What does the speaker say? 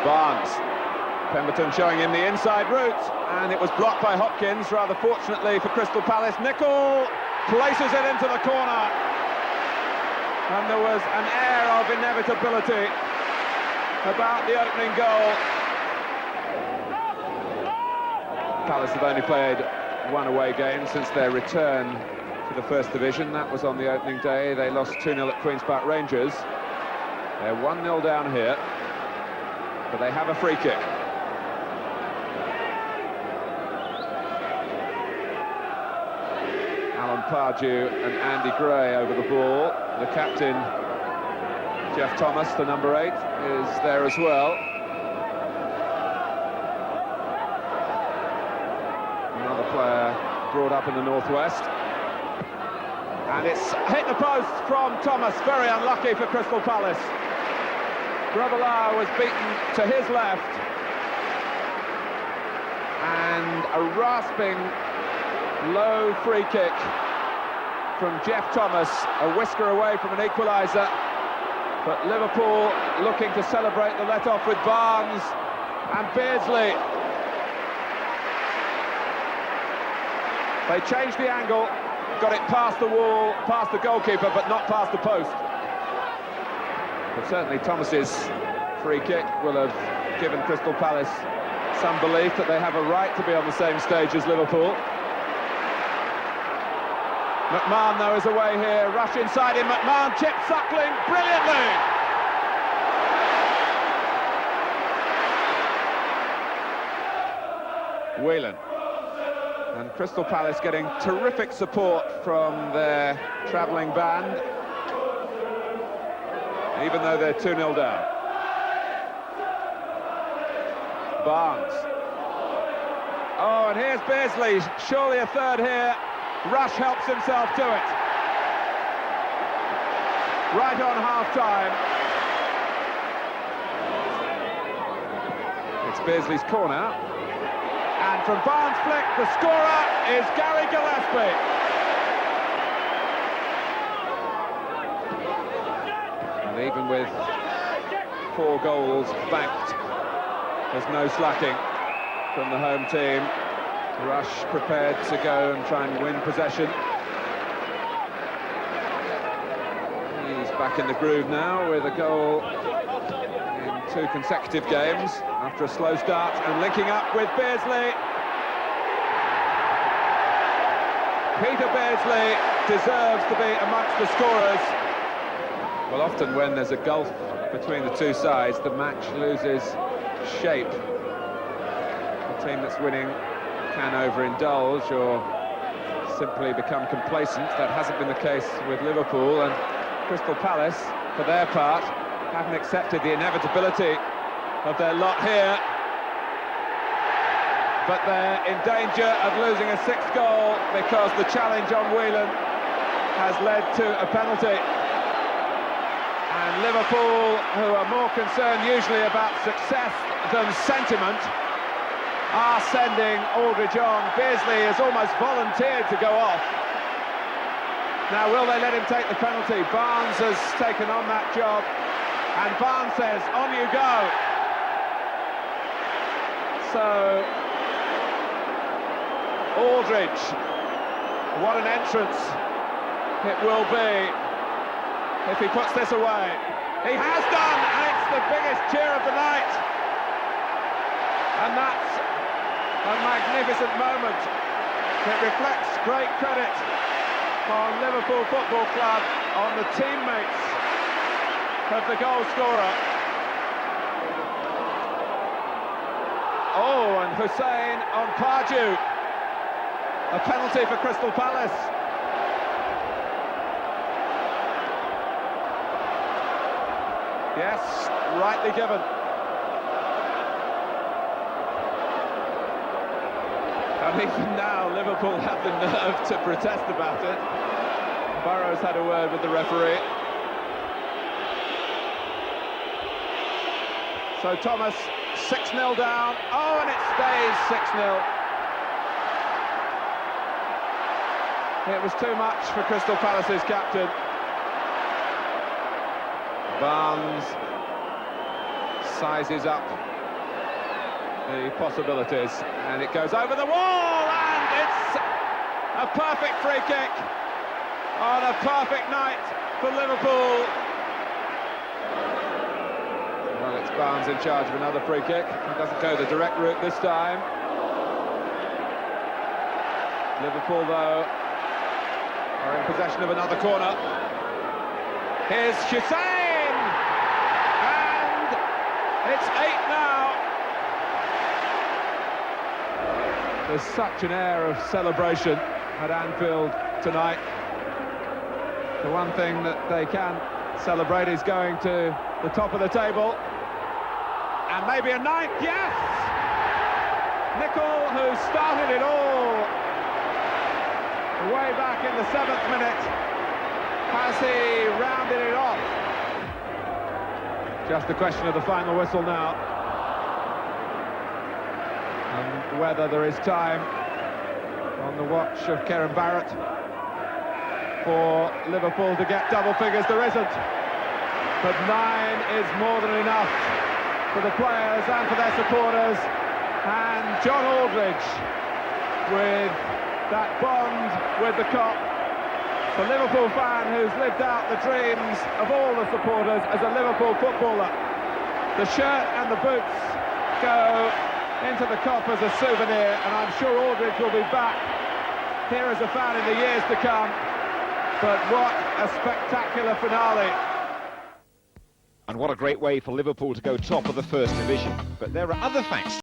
Barnes. Pemberton showing him the inside route, and it was blocked by Hopkins, rather fortunately for Crystal Palace. Nicol places it into the corner, and there was an air of inevitability about the opening goal. Palace have only played one away game since their return to the First Division. That was on the opening day. They lost 2-0 at Queen's Park Rangers. They're 1-0 down here, but they have a free kick. Alan Pardew and Andy Gray over the ball. The captain, Jeff Thomas, the number 8, is there as well. Another player brought up in the northwest. And it's hit the post from Thomas, very unlucky for Crystal Palace. Grobbelaar was beaten to his left. And a rasping, low free kick from Jeff Thomas, a whisker away from an equaliser. But Liverpool looking to celebrate the let-off with Barnes and Beardsley. They changed the angle, got it past the wall, past the goalkeeper, but not past the post. But certainly Thomas's free kick will have given Crystal Palace some belief that they have a right to be on the same stage as Liverpool. McMahon, though, is away here. Rush inside him. McMahon chips Suckling brilliantly. Whelan. And Crystal Palace getting terrific support from their travelling band, even though they're 2-0 down. Barnes. Oh, and here's Beardsley. Surely a third here. Rush helps himself to it. Right on half-time. It's Beardsley's corner. And from Barnes' flick, the scorer is Gary Gillespie. And even with 4 goals backed, there's no slacking from the home team. Rush prepared to go and try and win possession. He's back in the groove now with a goal in 2 consecutive games after a slow start, and linking up with Beardsley. Peter Beardsley deserves to be amongst the scorers. Well, often when there's a gulf between the two sides, the match loses shape. The team that's winning can overindulge or simply become complacent. That hasn't been the case with Liverpool, and Crystal Palace, for their part, haven't accepted the inevitability of their lot here, but they're in danger of losing a 6th goal because the challenge on Whelan has led to a penalty. And Liverpool, who are more concerned usually about success than sentiment, are sending Aldridge on. Beardsley has almost volunteered to go off. Now, will they let him take the penalty? Barnes has taken on that job, and Barnes says, on you go. So, Aldridge, what an entrance it will be if he puts this away. He has done, and it's the biggest cheer of the night. And that's a magnificent moment. It reflects great credit on Liverpool Football Club, on the teammates of the goal scorer. Oh, and Hussein on Pardew. A penalty for Crystal Palace. Yes, rightly given. And even now, Liverpool have the nerve to protest about it. Burrows had a word with the referee. So Thomas, 6-0 down. Oh, and it stays 6-0. It was too much for Crystal Palace's captain. Barnes sizes up the possibilities, and it goes over the wall, and it's a perfect free kick on a perfect night for Liverpool. Well, it's Barnes in charge of another free kick. He doesn't go the direct route this time. Liverpool, though, are in possession of another corner. Here's Hussein, and it's 8 now. There's such an air of celebration at Anfield tonight. The one thing that they can celebrate is going to the top of the table. And maybe a ninth, yes! Nicol, who started it all way back in the 7th minute, has he rounded it off? Just a question of the final whistle now, and whether there is time on the watch of Kieran Barrett for Liverpool to get double figures. There isn't, but 9 is more than enough for the players and for their supporters. And John Aldridge, with that bond with the Kop, the Liverpool fan who's lived out the dreams of all the supporters as a Liverpool footballer. The shirt and the boots go into the Kop as a souvenir, and I'm sure Aldridge will be back here as a fan in the years to come. But what a spectacular finale. And what a great way for Liverpool to go top of the First Division. But there are other facts